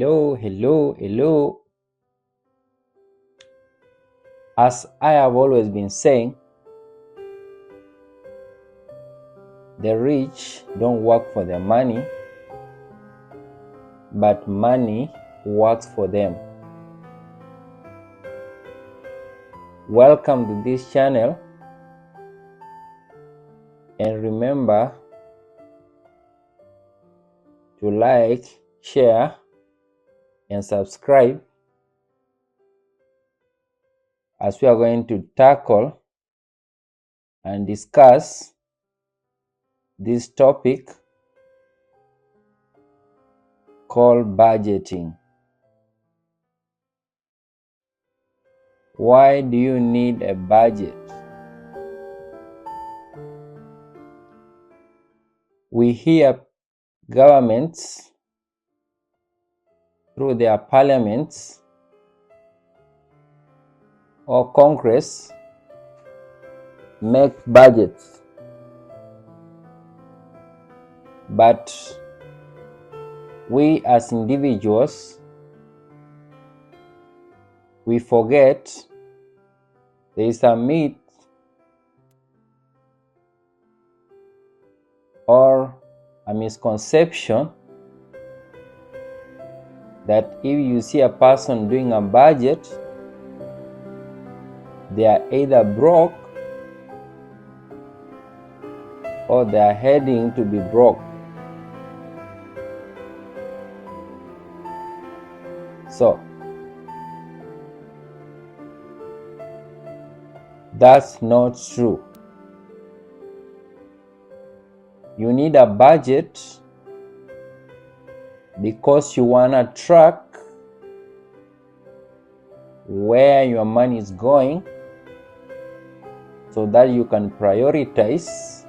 Hello. As I have always been saying, the rich don't work for their money, but money works for them. Welcome to this channel, and remember to like, share, and subscribe as we are going to tackle and discuss this topic called budgeting. Why do you need a budget? We hear governments through their parliaments or Congress make budgets, but we as individuals, we forget there is a myth or a misconception that if you see a person doing a budget, they are either broke or they are heading to be broke. So that's not true. You need a budget because you want to track where your money is going so that you can prioritize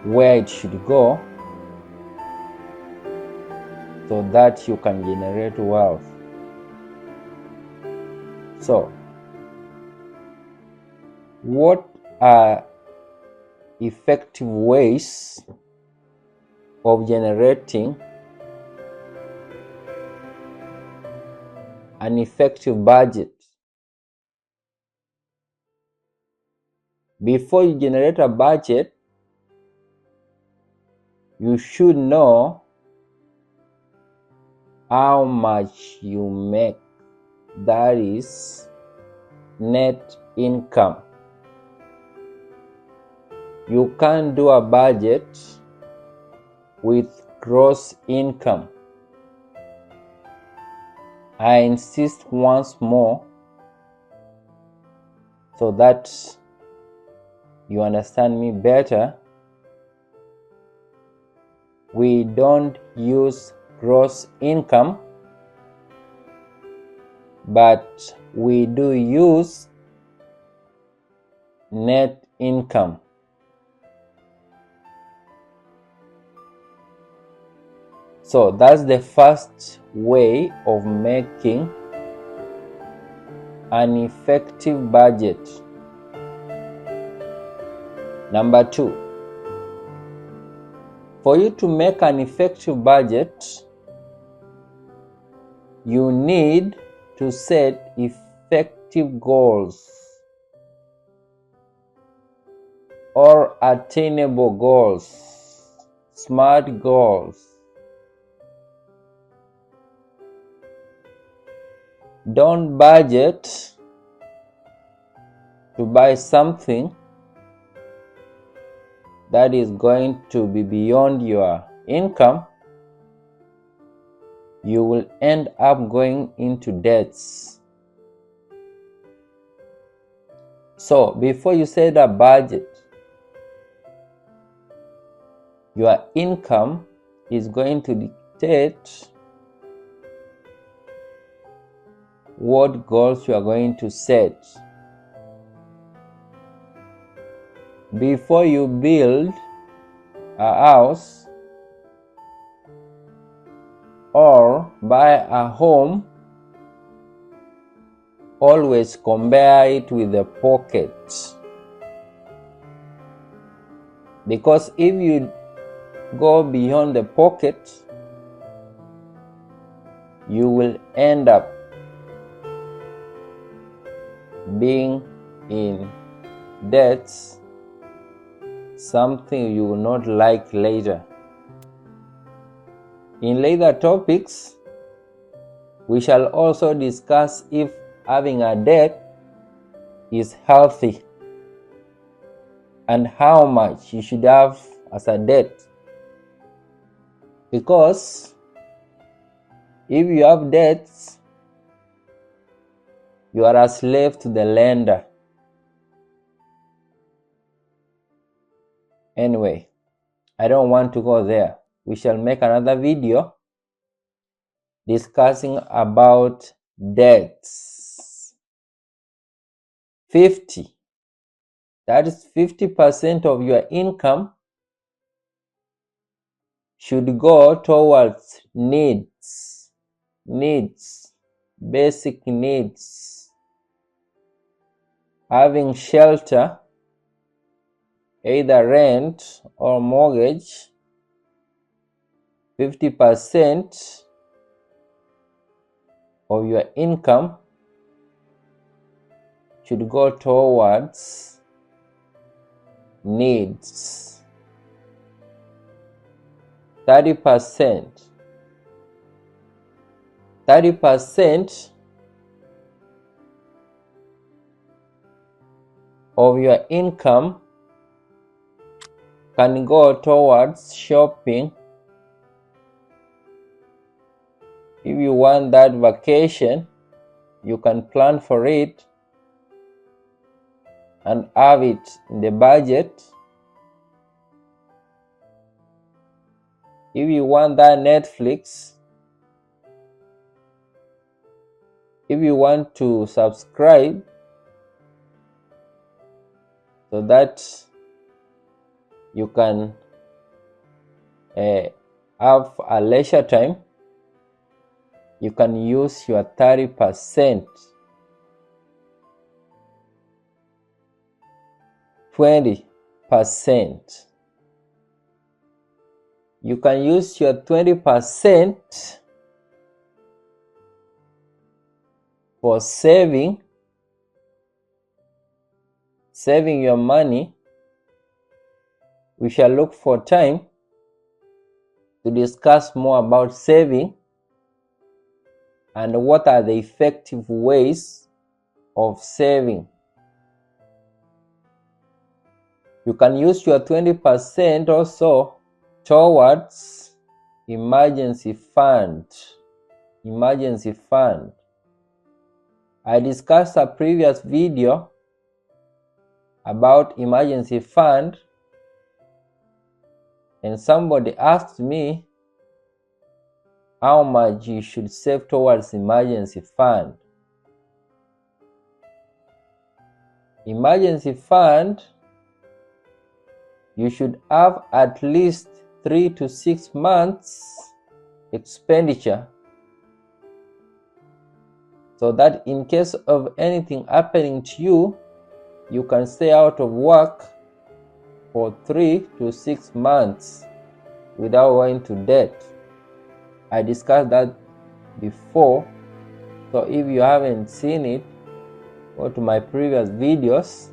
where it should go so that you can generate wealth. So, what are effective ways of generating an effective budget? Before you generate a budget, you should know how much you make, that is net income. You can't do a budget with gross income. I insist once more so that you understand me better. We don't use gross income, but we do use net income. So that's the first way of making an effective budget. Number 2, for you to make an effective budget, you need to set effective goals or attainable goals, SMART goals. Don't budget to buy something that is going to be beyond your income. You will end up going into debts. So before you set a budget, your income is going to dictate what goals you are going to set. Before you build a house or buy a home, always compare it with the pocket. Because if you go beyond the pocket, you will end up being in debts, something you will not like later. In later topics, we shall also discuss if having a debt is healthy and how much you should have as a debt. Because if you have debts, you are a slave to the lender. Anyway, I don't want to go there. We shall make another video discussing about debts. 50. That is 50% of your income should go towards needs, basic needs. Having shelter, either rent or mortgage, 50% of your income should go towards needs. 30% of your income can go towards shopping. If you want that vacation, you can plan for it and have it in the budget. If you want that Netflix, if you want to subscribe so that you can have a leisure time, you can use your 30%. 20%. You can use your 20% for saving your money. We shall look for time to discuss more about saving and what are the effective ways of saving. You can use your 20% also towards emergency fund. I discussed a previous video about emergency fund, and somebody asked me how much you should save towards emergency fund. Emergency fund, you should have at least 3 to 6 months expenditure, so that in case of anything happening to you, you can stay out of work for 3 to 6 months without going to debt. I discussed that before, so if you haven't seen it, go to my previous videos.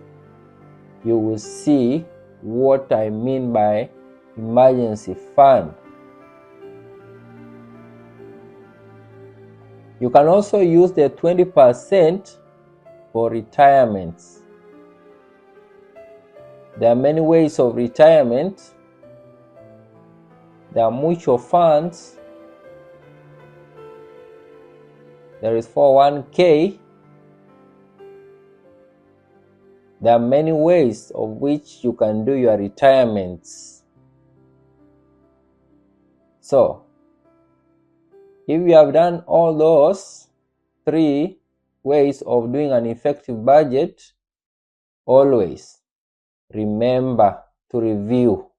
You will see what I mean by emergency fund. You can also use the 20% for retirements. There are many ways of retirement. There are mutual funds. There is 401k. There are many ways of which you can do your retirements. So, if you have done all those 3 ways of doing an effective budget, always remember to review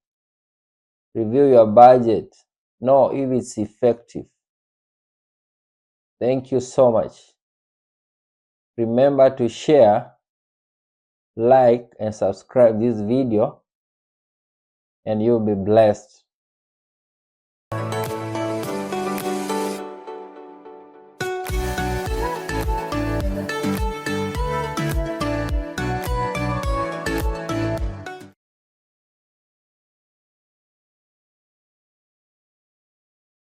your budget. Know if it's effective. Thank you so much. Remember to share, like, and subscribe this video, and you'll be blessed.